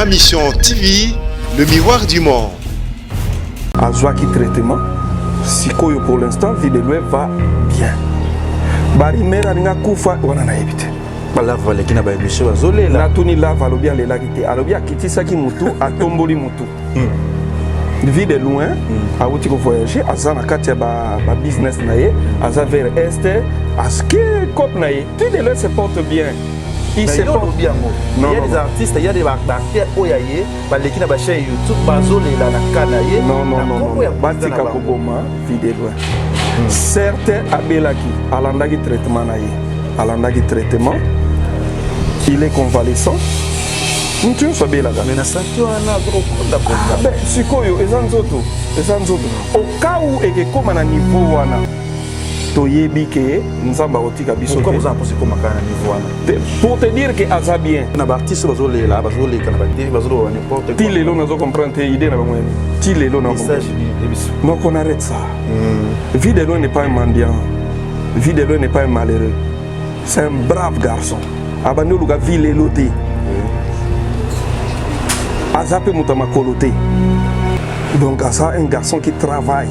Ma mission TV, le miroir du monde. Azwaki traitement, Sikoyo pour l'instant, vie de lui va bien. Bari mera ninga kufa wana na ebite. Balava lekina ba emission azolela. Na tuni lava alobia lela kite. Alobia kitisaki mutu atomboli mutu. Vie de loin, a outi ko voyager, aza na kati ba business na ye, aza vers est, aske kop na ye. Tout de lui se porte bien. Il se porte bien. Il y a des artistes, il y a des acteurs oyaye, ba lekina ba chaîne YouTube bazolela na kanaye. Non. Batika koboma vie de loin. Certes, Abelaki, alandaki traitement na ye. Alandaki traitement. Il est convalescent. Tu sais bien là. Mais na santé wana drokonda konda. Ben sikoyo ezanzoto. Au cas où eke koma na niveau wana. Toyebi ke nzamba otika biso. Pourquoi vous en pensez comme na niveau wana? Pour te dire que aza bien. Na ba artiste bazolela, bazoleka na ba TV, bazolo n'importe quoi. Ti lelo nazo comprendre idée na bango. Ti lelo na bango. Donc on arrête ça. Vie de l'eau n'est pas un mendiant. Vie de l'eau n'est pas un malheureux. C'est un brave garçon. Abandon le gars vie lelo te. Azape Moutama Koloté. Donc, ça, un garçon qui travaille.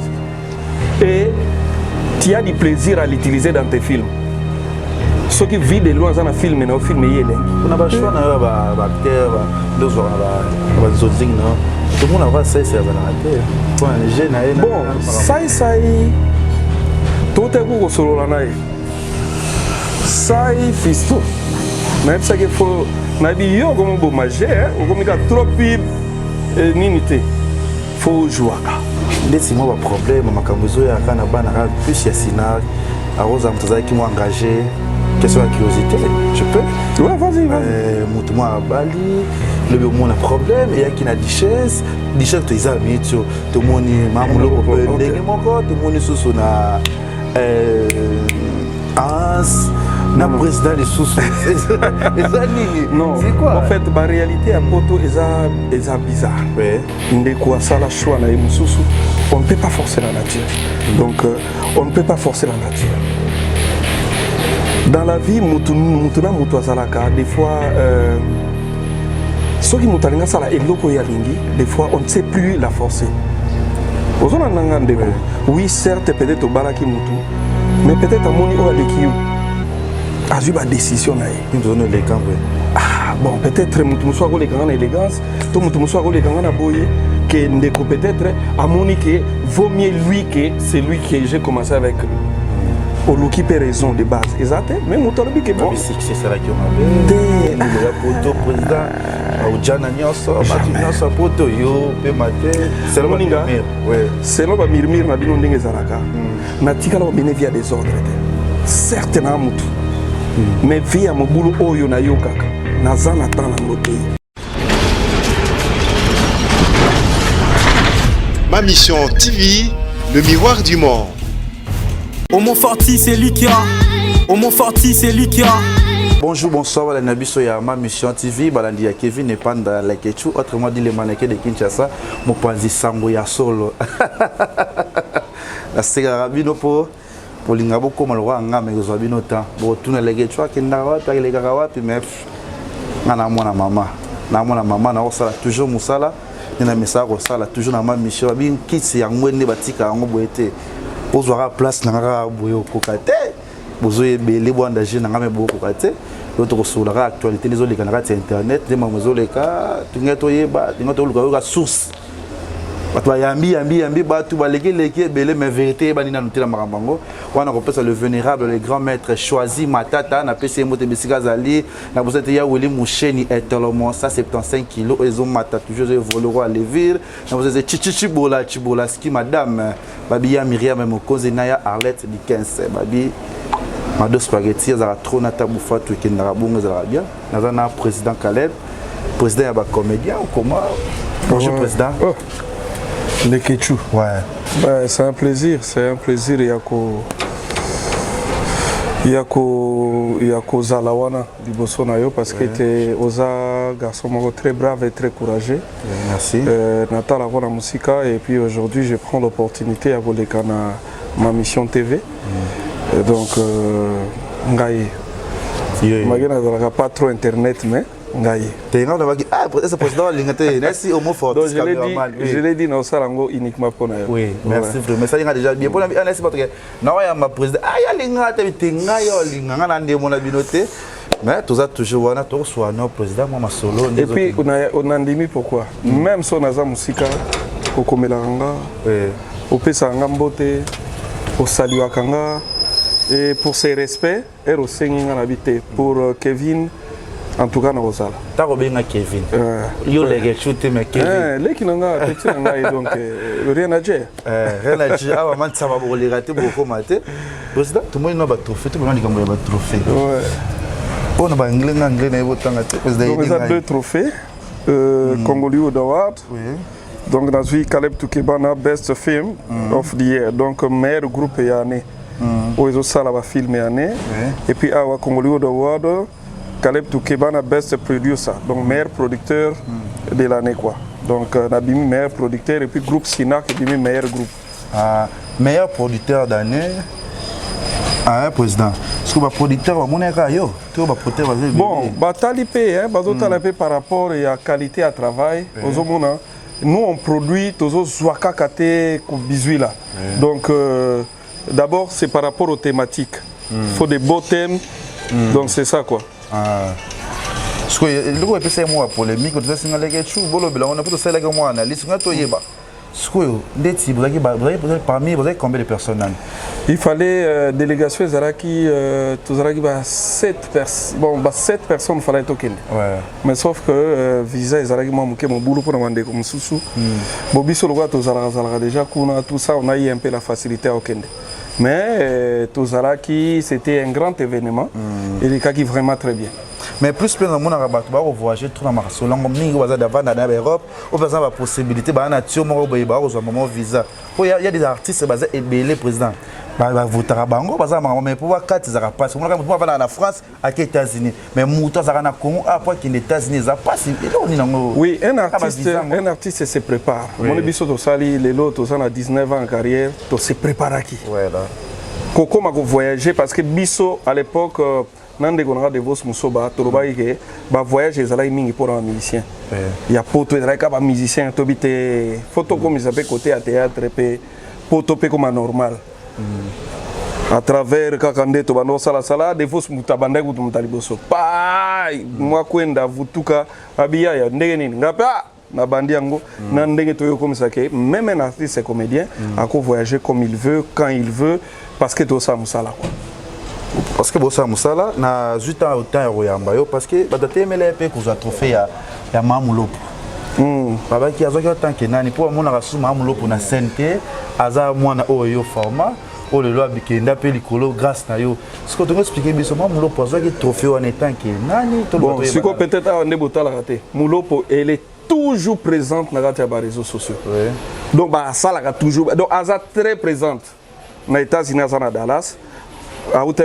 Et tu as du plaisir à l'utiliser dans tes films. Ceux qui vivent de loin dans un film, mais dans un film, il y a on a pas choix, on a des acteurs, deux jours, on a des autres signes. Tout le monde a ça, c'est la bon, ça, tout est pour solo la naïe. Ça, fisto. Mais c'est qu'il faut. Na dit yo comme bon majeur, comme il a trop n'unité. Faut jouer. Laissez moi pas problème, ma cambuzo ya kana bana plus ya sina, arose amtaza qui m'ont engagé. Question de curiosité, je peux? Ouais, vas-y. Moi à Bali, le monde a problème, il y a qui n'a duchesse tu es amis, tout le monde est mamulo, tout le monde est sous na As. Na président de sous. Non, c'est quoi? En fait, la réalité à Poto est bizarre. On ne peut pas forcer la nature. Donc, on ne peut pas forcer la nature. Dans la vie, des fois, ceux qui des fois, on ne sait plus la forcer. Oui, certes, peut-être au Baraki Moutou, mais peut-être à Moni ou à l'Ekiyou. A eu ma décision là. Nous donnons les camps. Ah bon, peut-être que nous sommes les grands élégance, tout le monde soit les grands aboyés, que Ndeko peut-être à Monique vaut mieux lui que c'est lui que j'ai commencé avec lui. Au look qui raison de base, exact. Mais nous t'avons dit que bon. C'est ça qui on a. Le président, au Jana Nyoso, Matinoso poto yo, pe matin. C'est le moninga. Ouais. C'est le mirmir na bino ndenge zalaka. Na tikala bene via des ordres. Certainement mutu. Mais via mon boulot oyo na yo kaka naza na temps na ngote. Ma mission TV, le miroir du monde. Au Montforti, c'est lui qui a. Au Montforti, c'est lui qui a. Bonjour, bonsoir, voilà Nabiso ya Ma Mission TV, balandi ya Kevin et Panda la Kechu, autrement dit les mannequins de Kinshasa, mon panzi Sambo ya solo. La Segarabino pour linga boko malwa nga me zo bino ta bo tuna lege chwa kenda wapi lege ka wapi me na mwana mama na osala toujours musala na message osala toujours na Ma Mission bin kitsi ya ngwende batika ngo boete ozwara place na nga boyo kokate bozo ebele bwanda je na nga me boko kokate l'autre kosola actualité les oleka na internet de mamozo leka tungeto yeba tungeto luka source. Yambi, batu baleke belé mais vérité banina nutela makambango wana kopesa le vénérable le grand maître choisi matata na PC mote bisika zali na bosete ya Willy Moucheni etolomo 175 kg ezo mata toujours évoluer à levir na bosete chibola ski madame babi ya Myriam Mokoze na ya Arlette di 15 babi ma deux spaghetti za trop na tabufa tu kenda bongo za bien na président Caleb président ya ba comédien comment bonjour président. Les Ketchou. Ouais. Ben, c'est un plaisir, Yako Zalawana du Bossonayo parce que tu es un garçon très brave et très courageux. Merci. Natal Avona Musica et puis aujourd'hui je prends l'opportunité à voler Ma Mission TV. Donc, Ngaï. Je pas trop internet mais Ngaye. T'es on va dire ah c'est président l'ingénieur merci homo fort. Donc je l'ai dit non ça lango uniquement pour nous. Oui, merci vraiment. Mais ça il a déjà bien pour la laisse pas que non il y a ma président ah il y a l'ingénieur t'es ngayo l'ingénieur na ndé mon abinoté. Mais tout ça toujours on a tout soit non président moi solo. Et puis on a ndimi pourquoi même si on a za musika au komelanga au pesa ngambote au saluer kanga et pour ses respects et au singing en habité pour Kevin. En tout cas, on a t'as bien Kevin. Yo les shooter mais Kevin. Les qui n'ont pas petit donc rien à dire. Rien à dire. Ah maman ça va vous les rater beaucoup maté. Président tout le monde n'a pas trophée, tout le monde a pas trophée. Ouais. On a anglais n'a pas tangaté. Donc ils ont deux trophées. Congolese Award. Oui. Donc dans celui Caleb Toukebana Best Film of the Year. Donc meilleur groupe et année. Ils ont ça là film et année. Et puis à Congolese Award. Caleb Toukebana Best Producer, donc meilleur producteur de l'année quoi. Donc Nabimi meilleur producteur et puis groupe Sinak et Bimi meilleur groupe. Meilleur producteur d'année. Ah président. Est-ce que le producteur va monter yo? Bon, talipé hein, talipé par rapport à la qualité à travail. Nous on produit toujours Zwaka Kate Bizui. Donc d'abord c'est par rapport aux thématiques. Il faut des beaux thèmes. Donc c'est ça quoi. Parce que le gars c'est moi polémique, tu sais c'est les gars chou, bolo blanc, on a plutôt ça les gars moi analyse, on a tout yeba. Ce que des types, vous avez parmi vous avez combien de personnes? Il fallait délégation Zaraki, tout Zaraki 7 personnes. Bon, 7 personnes fallait token. Ouais. Mais sauf que visa Zaraki moi mon boulot pour demander comme sous. Bobi sur le gars tout Zaraki déjà qu'on a tout ça, on a eu un peu la facilité à Okende. Mais Tozaraki, c'était un grand événement et les cas qui vraiment très bien. Mais plus que nous avons voyagé tout dans le monde, nous avons l'Europe, nous avons la possibilité de faire visa. Il y a des artistes qui sont président. Mais pour voir 4 ils passent. On va en France, aux États-Unis. Mais Mouta Zarana Congo, après qu'il est aux États-Unis, ça passe. Oui, un artiste se prépare. Mon biso to sali les lots, to a 19 ans en carrière, to se prépare qui. Voilà. Coco m'a voyagé parce que biso à l'époque nande gonga de vos musoba to ba que ba voyage ezala mingi pour un musicien. Il y a poto ezala ka ba musicien to bité photo comme ils appellent côté à théâtre pe poto pe comme normal. À travers kakande to bando sala de vos mutabande ku mutaliboso. Pa moi kwenda vutuka abiya ya ndenge nini ngapa na bandi yango na ndenge to yo comme ça que même un artiste comédien a ko voyager comme il veut quand il veut parce que to ça musala quoi. Parce que bossa musala na juta autant royamba yo parce que badate mele pe ko za trophée ya mamulopo. Baba ki azoki autant que nani pour mona rasu mamulopo na santé aza mwana oyo format o le loi bikenda pe likolo grâce na yo. Ce que tu m'expliquer biso mamulopo azoki trophée en étant que nani to bon ce que peut-être on ne botala raté. Mulopo elle est toujours présente dans les réseaux sociaux. Oui. Donc bah ça là toujours donc aza très présente na États-Unis à Dallas. Donc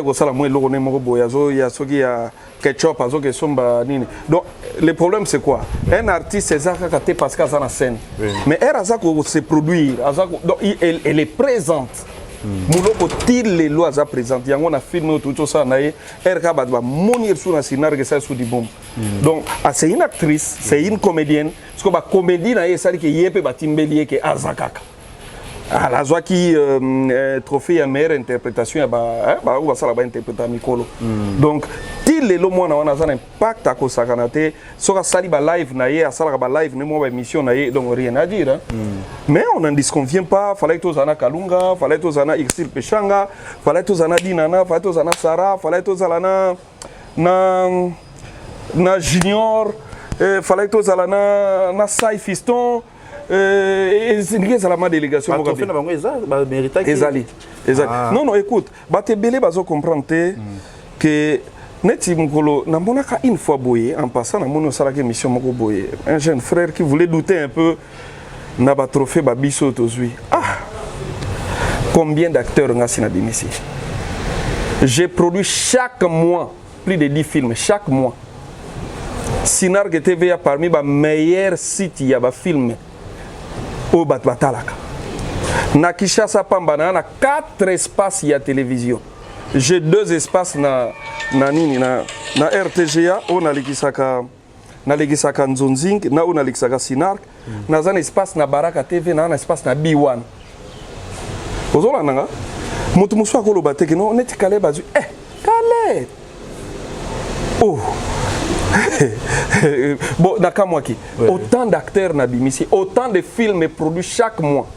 le problème c'est quoi? Un artiste c'est ça qui parce qu'elle est en scène. Mais elle se produire, elle est présente. Mouloko tire les lois à présenter. Il y a un film tout ça naïe. Elle va monter sur un scénario que ça sous du bombe. Donc c'est une actrice, c'est une comédienne. Ce que la comédie naïe ça qui y est peut batimbelier que Azakaka. La joie qui trophée à meilleure interprétation, on va ça là-bas interpréter Mikolo. Donc, si les lois ont un impact à cause de ça, sur la salle live naïe, à salle live, nous avons émission naïe, donc rien à dire. Mais on n'en disconvient pas. Fallait tous ana Kalunga, fallait tous ana Ixil Pechanga, fallait tous ana Dinana, fallait tous ana Sarah, fallait tous ana na Junior, fallait tous ana na Sai Fiston. C'est la délégation. Non, écoute, je comprends que une fois boyé, en passant, un jeune frère qui voulait douter un peu, n'a pas trophée Babiso Tozui. Ah, combien d'acteurs on a ici? J'ai produit chaque mois plus de 10 films, chaque mois. Sinargue TV a parmi les meilleurs sites, il y a des films. Au Batbatalaka. Na Kishasa Pambana, na 4 espaces y a télévision. J'ai 2 espaces na RTGA, on a l'Ikisaka nalekisaka Nzonzing na oyo nalekisaka Sinark naza na espace na Baraka TV na espace na B1 ozolanda nga moto mosusu akoloba teke no neti Kale bazwi Kale oh bon nakamwaki autant d'acteurs na bimisi autant de films produits chaque mois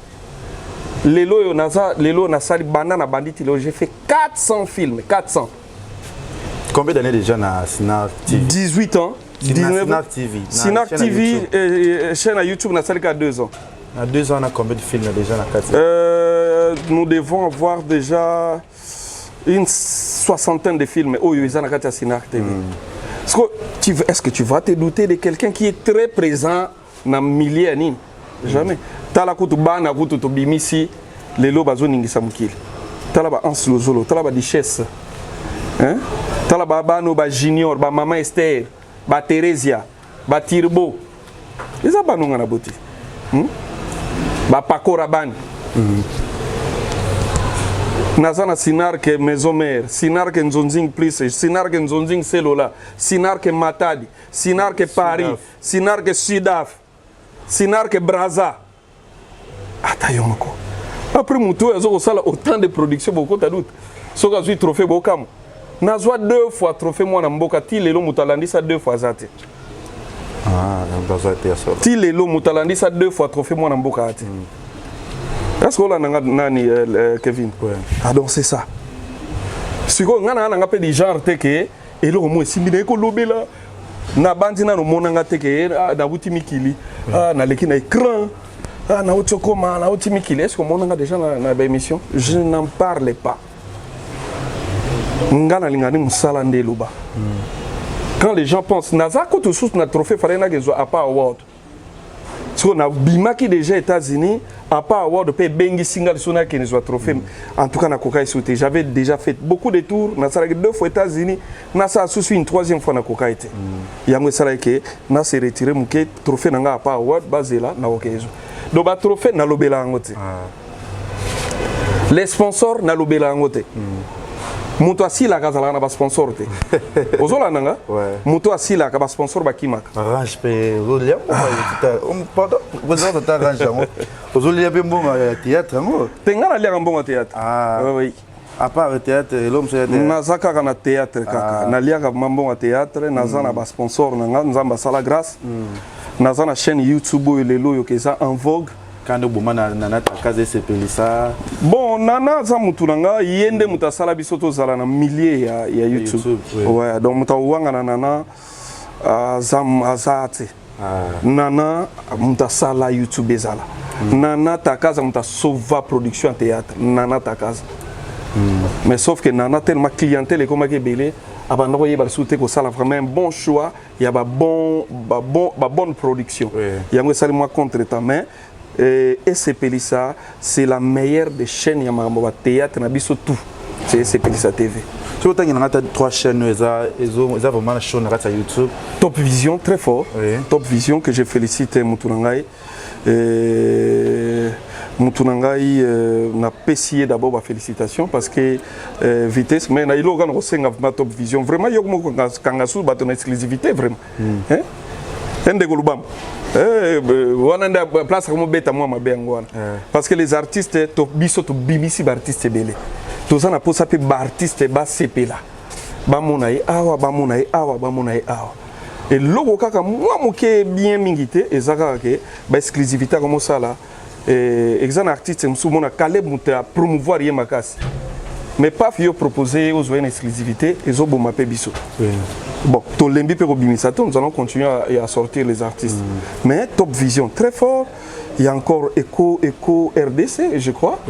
lelo nasali banda na banditi lelo j'ai fait 400 films 400. Combien d'années déjà na Sinark TV? 18 ans. 19 Sinark TV. Sinark TV, chaîne à YouTube, n'a qu'à 2 ans. À 2 ans, on a combien de films déjà na 400? Nous devons avoir déjà une soixantaine de films. Oh, ils ont à Sinark TV. Est-ce que tu vas te douter de quelqu'un qui est très présent dans le milieu? Jamais. Tala kutu bana kutu to bimisi lelo bazo ningisa mukili. Tala ba Anslozolo, tala ba Duchesse. Hein? Tala ba bano ba Junior, ba Maman Esther, ba Teresia, ba Tirbo. Eza banonga na boti. Ba Pakora Bani. Nazana Sinark Maison Mère, Sinark Nzonzing Plus, Sinark Nzonzing Selola, Sinark Matadi, Sinark Paris, Sinark Sudaf, Sinark Braza. Atayomako. Après Moutou, ils ont autant de productions, beaucoup de doutes. Ce que j'ai trophée Bokam. Nazwa 2 fois trophée moi na mboka ti lelo mutalandi sa 2 fois zate. Ah, Nazwa été ça. Ti lelo mutalandi sa 2 fois trophée moi na mboka ate. Est-ce que là nani Kevin? Ouais. Ah donc c'est ça. Siko ngana nga pe di genre te ke elo mo simbina ko lobela na bandi na no monanga te ke na buti mikili na leki na écran na otokoma na buti mikili. Est-ce que monanga déjà na émission? Je n'en parle pas. Ngana lingani musala ndeluba. Quand les gens pensent naza ko to sous na trophée fallait na gezo apa award. So na bimaki déjà États-Unis apa award pe bengi single sona qui ne trophée. En tout cas na Kokai sauté. J'avais déjà fait beaucoup de tours na sala 2 fois États-Unis na sa sous une 3e fois na Kokai été. Yango sala ke na se retirer muke trophée nanga apa award bazela na okezo. Do ba trophée na lobela ngote. Les sponsors na lobela ngote. Mutu asila kazala na ba sponsor te. Ozola nanga? Ouais. Mutu asila ka ba sponsor ba kimaka. Arrange pe Ozolia. Pardon, vous avez arrangé moi. Ozolia pe bon théâtre ngo. Tengana lia mbongo théâtre. Ah oui. À part théâtre, l'homme c'est théâtre. Nazaka kana théâtre kaka. Na lia ka mbongo théâtre, nazana ba sponsor nanga, nzamba sala grâce. Nazana chaîne YouTube lelo yo keza en vogue. Quand nous na ta case sepelisa. Bon, nana za mutu nanga yende mutasala bisoto zala na milliers ya YouTube. Ouais, donc mutawanga na nana zam azate. Nana mutasala YouTube ezala. Nana takaza mutasova production en théâtre. Nana takaza. Mais sauf que nana tellement clientèle comme que belé abandon yeba souté ko sala vraiment un bon choix, il y a bonne production. Yango sali moi contre ta main. Et c'est Pelissa, c'est la meilleure des chaînes Yamamba théâtre na biso tout. C'est Pelissa TV. Tu vois, il y a 3 chaînes, ils ont vraiment show sur YouTube. Top Vision, très fort. Oui. Top Vision que je félicite Moutounangaï. Moutounangaï n'a pas essayé d'abord ma félicitation parce que vitesse, mais il a aussi ma Top Vision. Vraiment, il y a une exclusivité vraiment. Place parce que les artistes biso to bimisi artistes belé tous na posa pe artiste ba sepela ba monaï awa ba monaï awa ba monaï awa et logo kaka moi moké bien mingité et zaka ke ba exclusivité comme ça là exan artiste msu mona Caleb muta promouvoir yemakasi mais pas fio proposer aux une exclusivité et zo boma pe biso. Bon, Tolembi Peko Bimisato, nous allons continuer à sortir les artistes. Mais Top Vision, très fort. Il y a encore Echo RDC, je crois,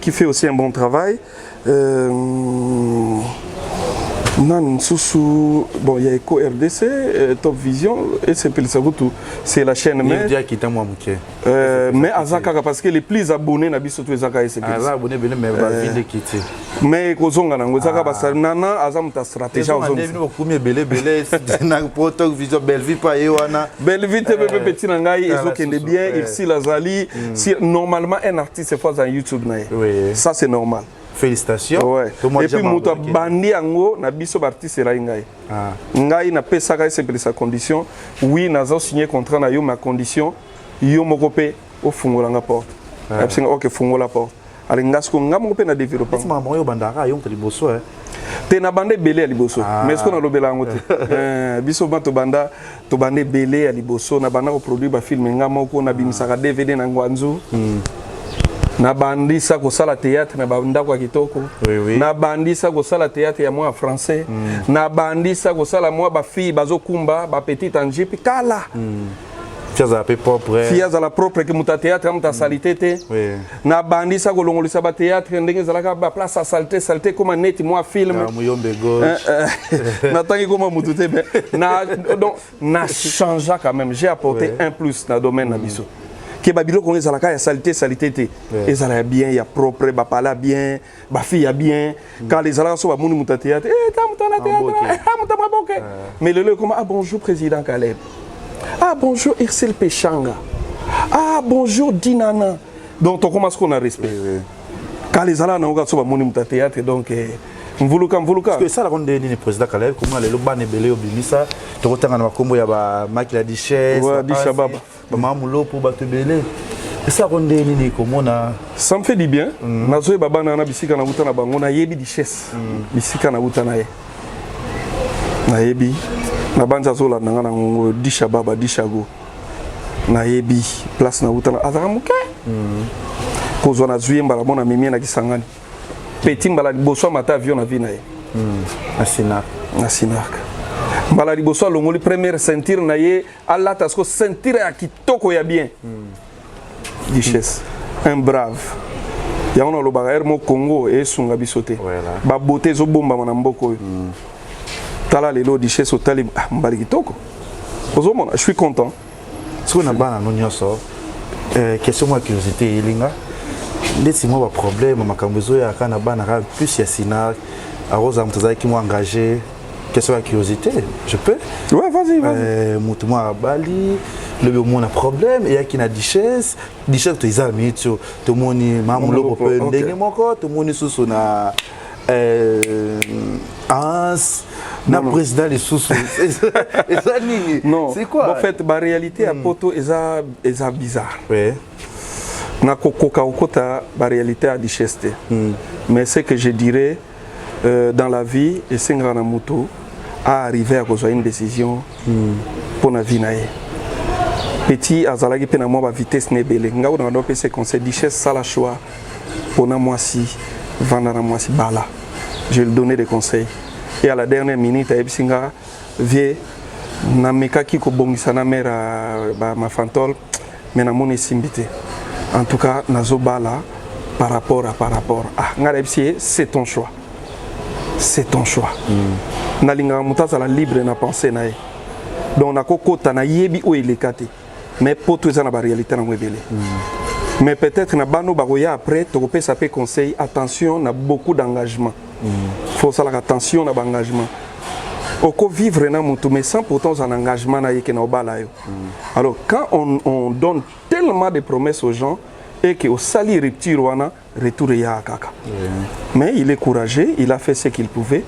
qui fait aussi un bon travail. Bon, il y a Echo RDC, Top Vision, et c'est la chaîne mère. Mais Azaka, parce que les plus abonnés, n'a surtout Azaka et mais Kozonga, Azaka, parce que Nana, Azam, ta stratégie. Belleville, petit Nangaï, ils bien, il si Lazali. Normalement, un artiste se fait dans YouTube. Ça, c'est normal. Félicitations. Ouais. Et puis moto bandi ango na biso artiste la ngai. Ah. Ngai na pesa ka c'est sa condition. Oui, nazo signé contrat na yo ma condition. Yo moko pe o fungola nga porte. Absinga OK fungola porte. Ali ngasko ngamo pe na développer. Est-ce maman yo bandaka yo te liboso hein. Te na bande belé à liboso. Mais est-ce qu'on a lobela ngote? Biso banto banda to bande belé à liboso na banda ko produit ba film ngamo ko na bimisaka DVD na ngwanzu. Na bandisa ko sala théâtre na banda kwa kitoko. Na bandisa ko sala théâtre ya moi français. Na bandisa ko sala moi ba fille bazo kumba ba petite anjipi kala. Fiaz à la propre. Fiaz à la propre que muta théâtre muta salité te. Na bandisa ko longolisa ba théâtre ndenge zalaka ba place à saleté comme net moi film. Na muyombe gauche. Na tangi comme mutu te na donc na changé quand même. J'ai apporté un plus dans le domaine na biso. Que babilo ko ezalaka ya salité te. Ezala bien, ya propre, ba pala bien, ba fille ya bien. Quand les alaka so ba muni muta théâtre, ta muta na théâtre, muta maboke. Mais le comme ah bonjour président Caleb. Ah bonjour Irsel Pechanga. Ah bonjour Dinana. Donc on commence qu'on a respect. Quand les alaka na oga so ba muni muta théâtre donc mvuluka. Parce que ça la ronde ni président Caleb comment le ban ebele obimisa to kotanga na makombo ya ba Maki la Duchesse. Ouais, Dishababa. Mamulo pour battre belé. Et ça ronde ni comment na ça me fait du bien. Nazo baba na bisika na buta na bango na yebi Duchesse. Bisika na buta na ye. Na yebi na banja zo la nanga na ngo Dishababa Dishago. Na yebi place na buta na azaka muke. Kozwa na zuye mbala bona mimi na kisangani. Petit mbala liboso mata avion na vie na ye. Na Sinak. Mbala liboso longoli première ceinture na ye Allah tasko ceinture ya kitoko ya bien. Duchesse. Un brave. Ya on lo baga mo Congo et sunga bisote. Ba beauté zo bomba na mboko. Tala lelo Duchesse au tali mbala kitoko. Je suis content. Ce qu'on a bana no nyoso. Question moi curiosité ilinga. Laissez-moi un problème, ma cambozo ya kana bana plus ya Sinak, à Rosa Mtazaki qui m'a engagé. Question de curiosité, je peux? Ouais, vas-y. Moi à Bali, le monde a problème, et il y a qui n'a Duchesse, Duchesse tu es amis, tout le monde est mamulo pour ndenge moko, tout le monde est sous na Hans, na président les sous. Non, c'est quoi? En fait, la réalité à Poto est bizarre. Oui. Na kokoka okota la réalité à Duchesse. Mais ce que je dirais dans la vie, et c'est un moto à arriver à cause une décision pour la vie. Petit azalaki pena moi vitesse nebele. Nga on a ce conseil Duchesse ça la choix pour na moi si vendre na moi si bala. Je lui donner des conseils. Et à la dernière minute ebsinga vie na mekaki ko bongisa na mère ma fantol mais na mon simbité. En tout cas, Nazobala, par rapport. Ah, c'est ton choix. C'est ton choix. Nalinga mutaza la libre na pensée nae. Donc na kokota na yebi o elekate. Mais pour tout ça na ba réalité na mwebele. Mais peut-être na bano baroya après to kopé ça peut conseil attention na beaucoup d'engagement. Faut ça la attention na engagement. Oko vivre na mutu mais sans pourtant un engagement na yeke na obala yo. Alors quand on donne tellement de promesses aux gens et que au sali rupture wana retour ya kaka. Mais il est courageux, il a fait ce qu'il pouvait.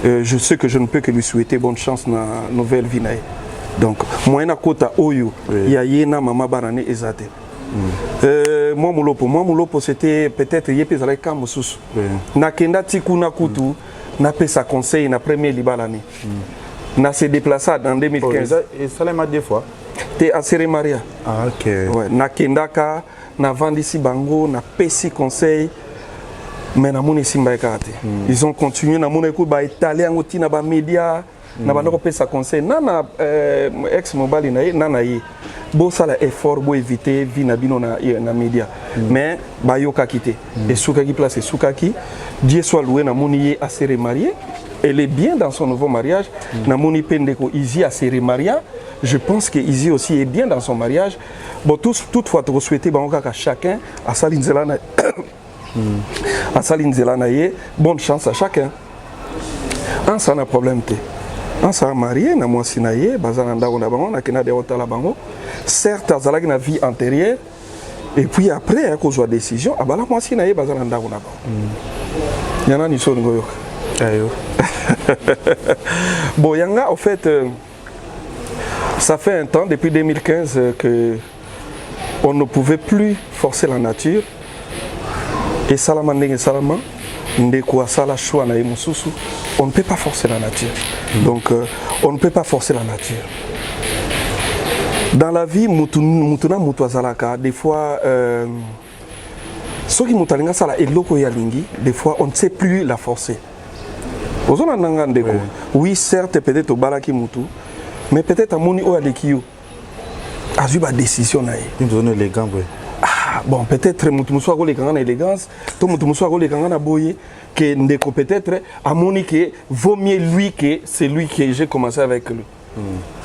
Je sais que je ne peux que lui souhaiter bonne chance dans la nouvelle vie. Donc moi na kota oyo ya yena mama barane ezate. Moi mulopo c'était peut-être yepé zala kamususu. Na kenda tikuna kutu na pesa conseil na premier libalane. Na se déplacé en 2015 et ça l'a deux fois. T'es à Séré Maria. Ah OK. Ouais, na kendaka na vendisi bango na pesi conseil mais na moni simba ekate. Ils ont continué na moni ko ba italien ngoti na ba média na bandoko pesa conseil nana ex mobile na nana yi. Bo sala effort bo éviter vi na bino na média. Mais ba yoka kité. Et soukaki place soukaki Dieu soit loué na moni à Séré marié. Elle est bien dans son nouveau mariage. Na moni pendeko Izi à Séré Maria. Je pense que Izi aussi est bien dans son mariage. Bon, toutefois, tu souhaites que chacun à Salinzela bonne chance à chacun. Un ça n'a problème te. Un ça marié, na moi sinaye, bazalanda on a bango, na kena de hôtel bango. Certes, azalaki na vie antérieure. Et puis après, à cause de la décision, abala moi sinaye bazalanda on a bango. Yana ni so ngoyo. Ayo. Bon, Yanga, en fait, ça fait un temps, depuis 2015, que on ne pouvait plus forcer la nature. Et Salama Ndenge Salama, Ndeko Sala Choua na Mususu, on ne peut pas forcer la nature. Donc, on ne peut pas forcer la nature. Dans la vie, Mutuna Mutuazalaka, des fois, ceux qui Mutalinga Sala et Loko Yalingi, des fois, on ne sait plus la forcer. Oui, certes, peut-être au Balaki Mutu, mais peut-être à Moni Oalekio a eu ma décision. Il me donne élégant, oui. Ah, bon, peut-être Mutu soit en élégance, tout Mutu soit en aboye, que Ndeko peut-être à Moni que vaut mieux lui que c'est lui que j'ai commencé avec lui.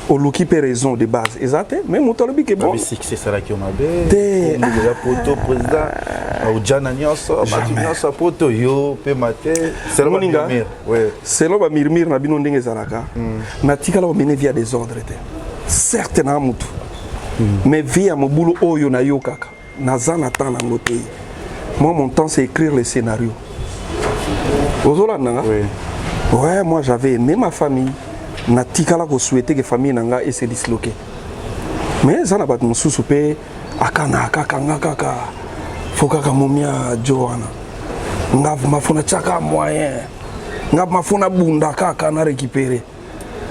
Au Luki peut raison de base, exact. Mais Mutalobi que bon. C'est ça qui m'a dit. Le poto président, au Jananios, Matinios, poto yo, pe maté. C'est le Mirmir. C'est le Mirmir na bino ndenge zalaka. Na tikala omene via des ordres. Certes na mutu. Mais via mon boulot oyo na yo kaka. Na zana tan na ngote. Moi mon temps c'est écrire les scénarios. Ozola nanga. Ouais, moi j'avais aimé ma famille. Na tikala ko souhaiter que famille nanga et se disloquer. Mais ça n'a pas de mususu pe akana kaka foka kamomia Joana. Ngav mafuna chaka moyen. Ngav mafuna bunda kaka na récupérer.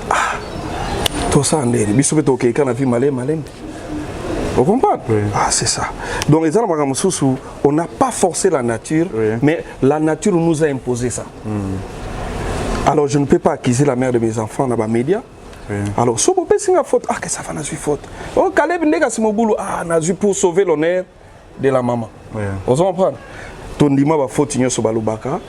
Ah. Tout ça nderi biso beto ke kana vi malem. Vous comprenez? Oui. Ah, c'est ça. Donc les gens mususu, on n'a pas forcé la nature, mais la nature nous a imposé ça. Alors je ne peux pas accuser la mère de mes enfants dans les médias. Alors, si vous pensez que faute, ah, que ça va, n'a faute. Oh, Caleb Ndega, c'est mon boulot. Ah, n'a pour sauver l'honneur de la maman. Vous comprenez? Ton dima va faute, il y a ce balubaka.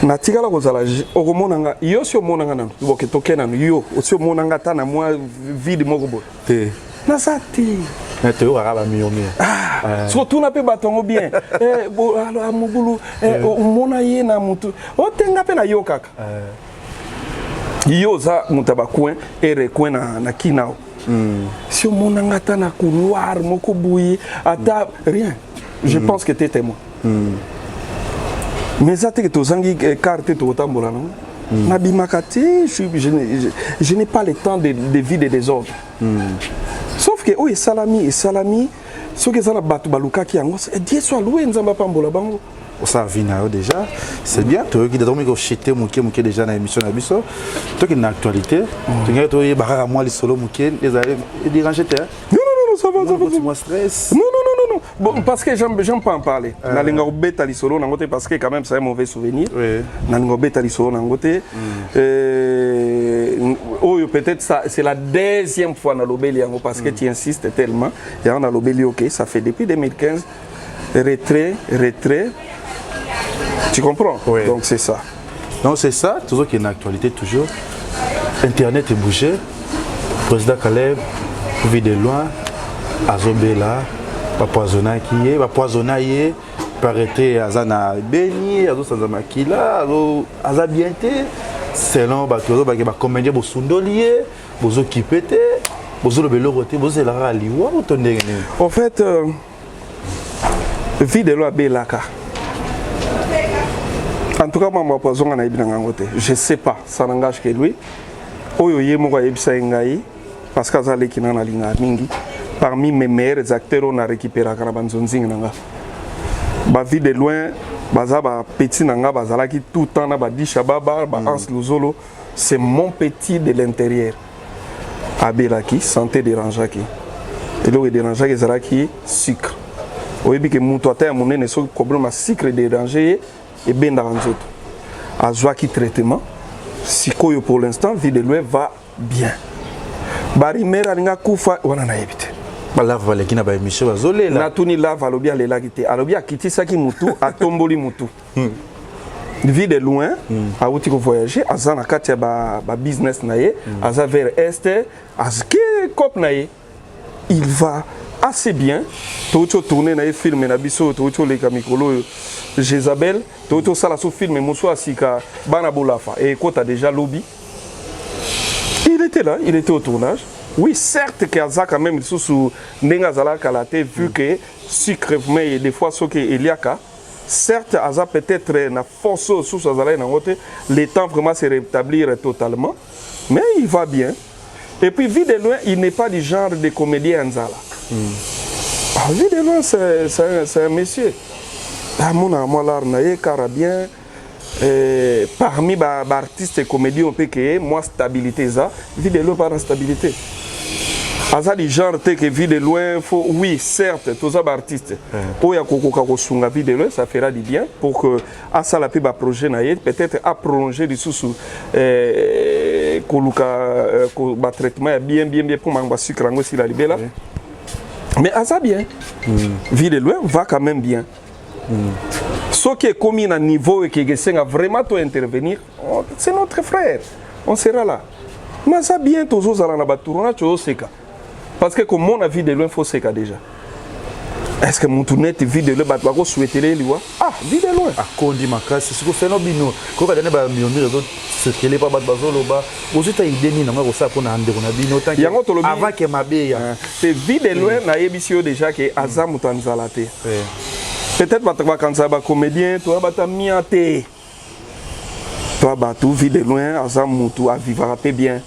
Na tigala kozala o monanga yo si o monanga na boke tokena yo o si o monanga ta na moi vide moko bo te na sati na te o raba miyomi surtout na pe batongo bien bo alors mobulu o mona ye na mutu o tenga pe na yo kaka yo za mutaba coin et recoin na kinao si o monanga ta na couloir moko bouyi ata rien je pense que tu es témoin. Mais ça que tu zangi carte to tambola non nabimakati je n'ai pas le temps de vide des ordres. Sauf que oui salami ce que ça la batu baluka ki yango Dieu soit loué nzamba pambola bango ça vina déjà c'est bien toi qui dormi ko chité muke déjà na émission na biso toi qui na actualité tu ngata to baraka moi les solo muke les aller déranger te non ça va moi stress non bon, parce que j'aime pas en parler. Nalinga obeta li solo nangote parce que quand même c'est un mauvais souvenir. Nalinga obeta li solo nangote. Oh peut-être ça c'est la deuxième fois na lobeli yango parce que tu insistes tellement. Et on a lobeli OK, ça fait depuis 2015 retrait. Tu comprends? Donc c'est ça. Non, c'est ça, toujours qu'il y a une actualité toujours. Internet est bougé. Président Caleb vit de loin Azobela Papoisonnaye, paraît Azana Beni, Azo Sanzamakila, Azo Bienté, selon Bakozo, Bakomédia Bosundolier, Bozo Kipete, Bozo Lobeloroté, Bozo Lara Liwa ou Tonné. En fait, vie de loi Belaka. En tout cas, moi, je ne sais pas, ça n'engage que lui. Oyo Yemo Ebsa Ngaï, parce qu'Azale Kinana Linga Mingi. Parmi mes meilleurs acteurs, on a récupéré à Karabanzonzing. Ba vie de loin, bazaba petit nanga, bazalaki tout le temps na ba dishababa, ba Hans Luzolo, c'est mon petit de l'intérieur. Abelaki, santé dérangeaki. Et là, il dérangeaki, zalaki sucre. Au début que mon toit a mon nez, ce problème à sucre dérangé et bien dans les autres. Azwaki traitement, sikoyo pour l'instant, vie de loin va bien. Bari mera linga kufa, wana na ebite. Lave valeki na ba émission bazole la natuni lave alobi alela kite alobi akitisaki mutu atomboli mutu vie de loin auti ko voyager aza na kati ya ba business na ye aza vers est aske cop na ye il va assez bien toto tourner na film na biso toto le kamikolo Jezabel toto sala so film muso asika bana bolafa et kota déjà lobby il était là il était au tournage. Oui, certes qu'il y a quand même sous Nengazala Kalate, vu que sucre, mais des fois, ce qu'il y a, certes aza peut-être na force sous azala na ngote le temps vraiment se rétablir totalement mais il va bien et puis vu de loin il n'est pas du genre de comédien Nzala. Vu de loin c'est un monsieur moi l'art na ye cara bien parmi les artistes et comédiens on peut que moi stabilité ça vu de loin pas la stabilité. Aza du genre que vu de loin faut oui certes tous les artistes o ya kokoka ko sunga vu de loin ça fera du bien pour que à ça la plus bas projet na ye peut-être à prolonger du sous koluka ko ba traitement bien pour manga sucre ngo si la libela mais aza bien vu de loin va quand même bien ce qui est commis à niveau et qui a vraiment tout intervenir c'est notre frère on sera là mais aza bien tous ala na baturona cho seka. Parce que comme mon avis de loin, il faut se faire déjà. Est-ce que mon tournet vit de loin, il va souhaiter les lois? Ah, vit de loin. Ah, quand on dit ma casse, c'est ce que fait nos bino. Quand on a des millions, c'est que les pas de bazolo bas. Vous êtes idée ni n'importe quoi qu'on a un bino. Avant que ma bille. C'est vit de loin, na ébissio déjà que Azam ou Tanzalate. Peut-être que quand ça va comédien, toi vas miaté. Toi bah tout vit de loin, Azam ou toi vivra bien.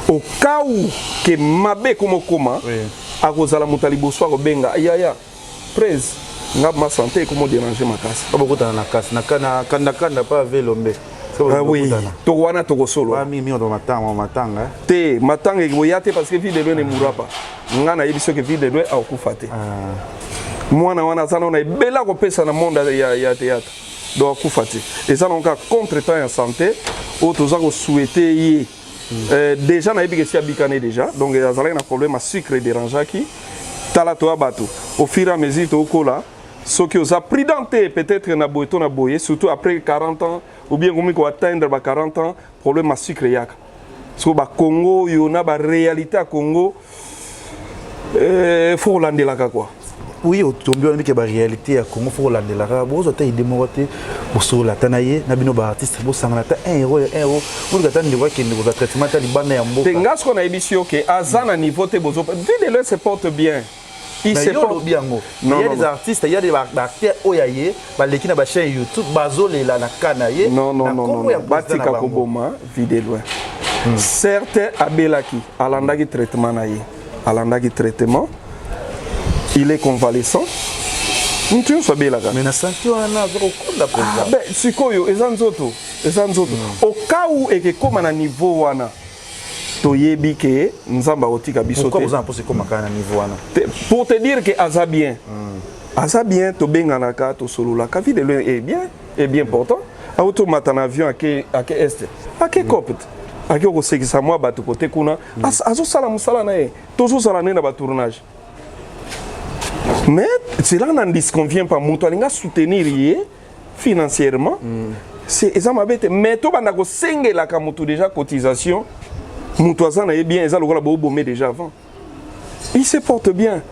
Au cas où que mabe comme comment à cause la mutalibo soit benga ya presse n'a ma santé comment déranger ma casse pas beaucoup dans la casse na pas velombe oui to wana to solo ah mimi on matanga te matanga boyate parce que vie de loin ne mourra pas ngana yebiso que vie de loin a okufate mwana wana sana on a bela ko pesa na monde ya théâtre donc okufate et ça donc contre temps en santé autres gens souhaiter y déjà na yebi que si abikane déjà donc il y a un problème à sucre dérangeant qui tala to abato au fur et à mesure to kola ce qui os prudenté peut-être na boeto na boye surtout après 40 ans ou bien comme ko atteindre 40 ans problème à sucre yak so ba Congo yo na ba réalité à Congo faut landela quoi. Oui, au tombé on dit que la réalité à Congo faut lander la rare. Vous avez démorté pour sur la tanaye, n'abino ba artiste pour s'engager 1 euro. Vous regardez de voir qu'il nous a traitement taliban et ambo. Tengas qu'on a émission que Azana niveau te bozo. Vidéo se porte bien. Il se porte bien. Il y a des artistes, il y a des acteurs oyaye, ba l'équipe na ba chaîne YouTube, bazo les la na kanaye. Non. Batika koboma vidéo. Certes abelaki alandaki traitement naye. Alandaki traitement. Il est convalescent. Nous sommes bien là. Mais na santé on a recours ah ben sikoyo ezanzoto. Au cas où et que comme na niveau wana toyebi que nzamba otika biso. Pourquoi vous en pensez comme na niveau wana? Pour te dire que aza bien. Aza bien to benga na ka to solo la ka vie de loin est bien portant. Auto matana avion à que est. À que copte. À que osekisa moi bato côté kuna. Azo sala musala na e. Tozo sala na ba tournage. Mais cela n'en disconvient pas. Moutou alinga soutenir financièrement. C'est ça m'a bête. Mais toi bana ko sengela ka moutou déjà cotisation. Moutou azana est bien. Eza lokola bo bomé déjà avant. Il se porte bien.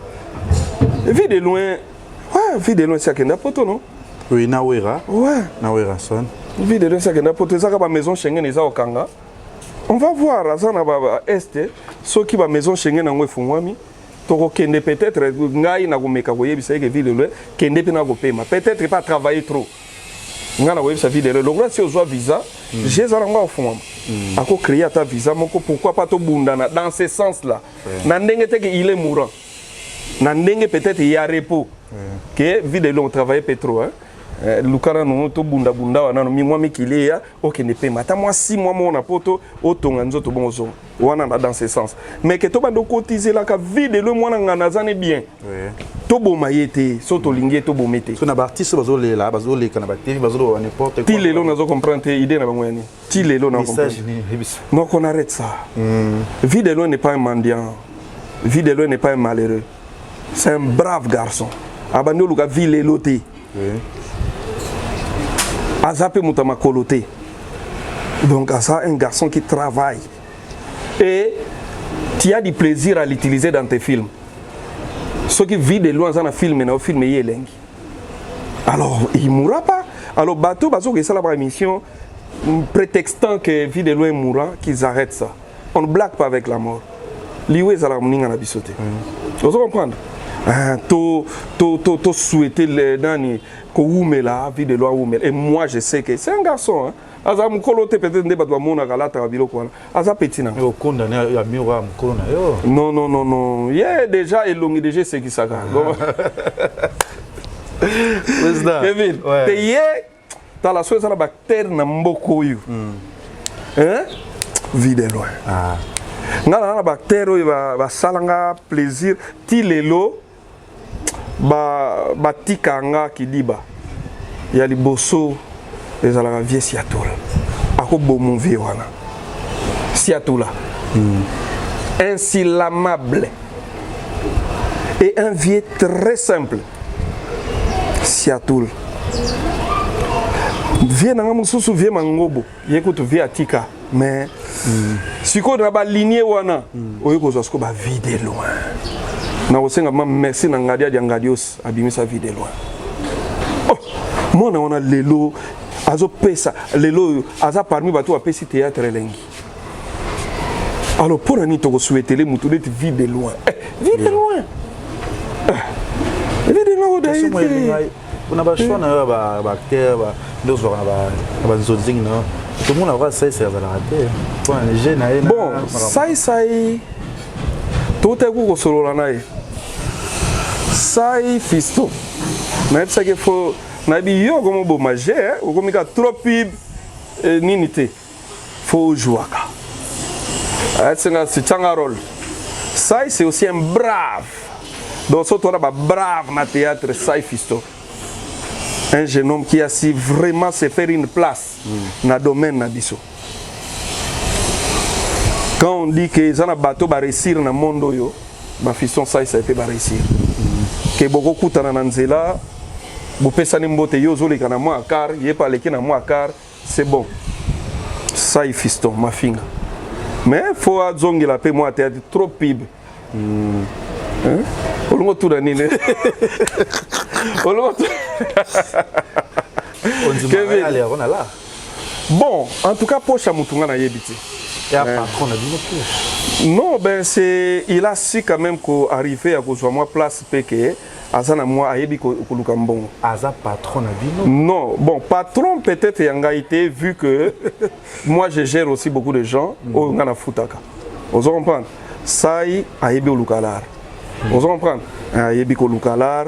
Vu de loin. Ouais, vu de loin c'est akenda poto non? Oui, Nawera. Ouais. Nawera son. Vu de loin c'est akenda poto. Eza ka ba maison Schengen eza okanga. On va voir azana ba est. Ceux qui ba maison Schengen ngwe fungwami. Toko kende peut-être ngai na komeka koyebisa ke ville le kende pe na kopema peut-être pas travailler trop ngana koyebisa ville le lokla si ozwa visa j'ai za ngwa ofuma ako créer ta visa moko pourquoi pas to bundana dans ce sens là na ndenge te que il est mourant na ndenge peut-être il y a repos que ville le on travaille pétro hein lukana no to bunda wana no mimwa mikile ya okende pe mata moi 6 mois mon apoto otonga nzoto bonzo wana dans ce sens mais que to bando cotiser la ka vide le mwana ngana zane bien to boma yete so to lingi to bomete so na artiste bazole la bazole kana ba TV bazole n'importe quoi ti lelo nazo comprendre idée na bango yani ti lelo na comprendre non qu'on arrête ça vide le n'est pas un mendiant vide le n'est pas un malheureux c'est un brave garçon abando luka vile loté Azapé Moutama Koloté. Donc, ça, un garçon qui travaille. Et tu as du plaisir à l'utiliser dans tes films. Ceux qui vivent de loin dans un film, mais dans un film, alors, il ne mourra pas. Alors, bateau, que c'est la émission, prétextant que vit de loin mourra, qu'ils arrêtent ça. On ne blague pas avec la mort. Lioué, ça l'a mouning en abissoté. Vous comprenez? To souhaiter les nani ko oumela vie de loi oumela. Et moi je sais que c'est un garçon hein. Aza mukolo te peut-être ne batwa mona galata ka biloko wana. Aza petit na. Mais au condamné ya miwa mukolo na yo. Non. Yeah déjà elongi déjà c'est qui ça ka. Kevin, payé dans la soirée, ça bactère na mboko yu. Hein? Vie de loin. Ah. Na bactère yu ba salanga plaisir ti lelo ba tikanga kidiba. Ya liboso les ala vie siatola. Ako bomo vie wana. Siatola. Insilamable. Et un vie très simple. Siatoul. Vie na mususu vie mangobo. Yekutu vie atika. Mais si ko na ba lignée wana, oyeko zosko ba vie de loin. Na osenga ma merci na ngadia dia ngadios abimisa vie de loin. Oh, moi na wana lelo azo pesa lelo aza parmi bato apesi théâtre lengi. Alors pour ani to souhaiter les mutu de vie de loin. Vie de loin. Vie de loin d'ailleurs. On a pas choix na ba bactère ba ndos ba na ba nzonzingi na. Tout le monde a voir ça c'est la raté. Pour les jeunes na. Bon, ça tout est ko solo la nae. Ça fisto. Mais ça qu'il faut na bi yo comme bo manger, ou comme ka trop pib ninité. Faut jouer ka. C'est un rôle. Ça c'est aussi un brave. Donc ça on a brave na théâtre ça fisto. Un jeune homme qui a su vraiment se faire une place dans le domaine na biso. Quand on dit que les bateaux va réussir dans le monde, ma fiston ça peut réussir. Que beaucoup kutana na nzela, bo pesa ni mbote yo zo leka na moi akar, yé pas leki na moi akar, c'est bon. Ça y fiston ma finga. Mais faut azongi la paix moi tête trop pib. Hein? Olongo tout dani ne. Olongo. Bon, en tout cas, pour Chamutunga na yebiti. Et un patron a dit non, ben c'est il a su quand même qu'arriver à cause moi place PK, azana moi a yebi ko lukambon. Aza patron a dit non, bon, patron peut-être yanga été vu que moi je gère aussi beaucoup de gens au ngana futaka. Vous comprenez? Ça y a yebi lukalar. Vous comprenez? A yebi ko lukalar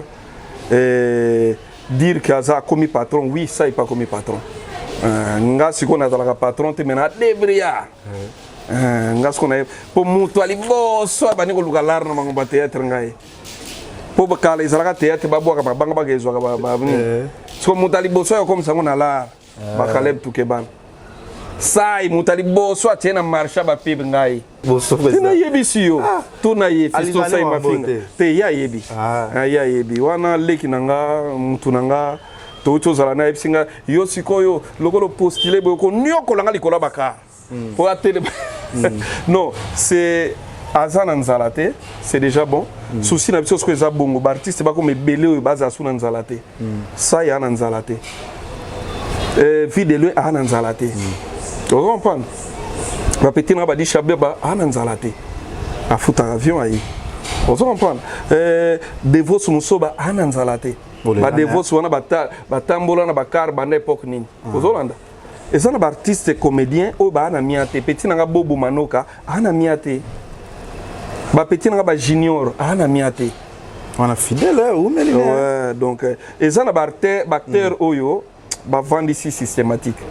dire qu'Aza a commis patron, oui, ça n'est pas commis patron. Nga si qu'on a dans la patron, tu mena débria. Nga si qu'on a pour moutou ali bo soit bani ko lugalar na mango théâtre ngai. Pour bakala izalaka théâtre ba boka ba banga ba gezo ba bani. So moutou ali bo soit comme ça on a là. Ba kaleb tout keban. Sai moutou ali bo soit tiena marcha ba pib ngai. Bo so feza. Tina yebi siyo. Tu na yebi fisto sai ma finga. Te ya yebi. Ya yebi. Wana leki nanga moutou nanga tout zala na epsinga yo sikoyo lokolo postuler boko nyoko langa likola baka pour atteler non c'est azana nzalate c'est déjà bon souci na biso ce bongo artiste ba comme belé baza suna nzalate ça ya na nzalate vie de lui a na nzalate tu comprends ba petit na ba di chabeba a na nzalate a futa avion aí tu comprends devos musoba a na nzalate ba devos wana batambola na bakar bana époque nini ozolanda eza na ba artiste comédien o ba na miate petit na bobo manoka ana miate ba petit na ba junior ana miate on a fidèle ou mais ouais donc eza na ba acteur oyo ba vendre ici systématique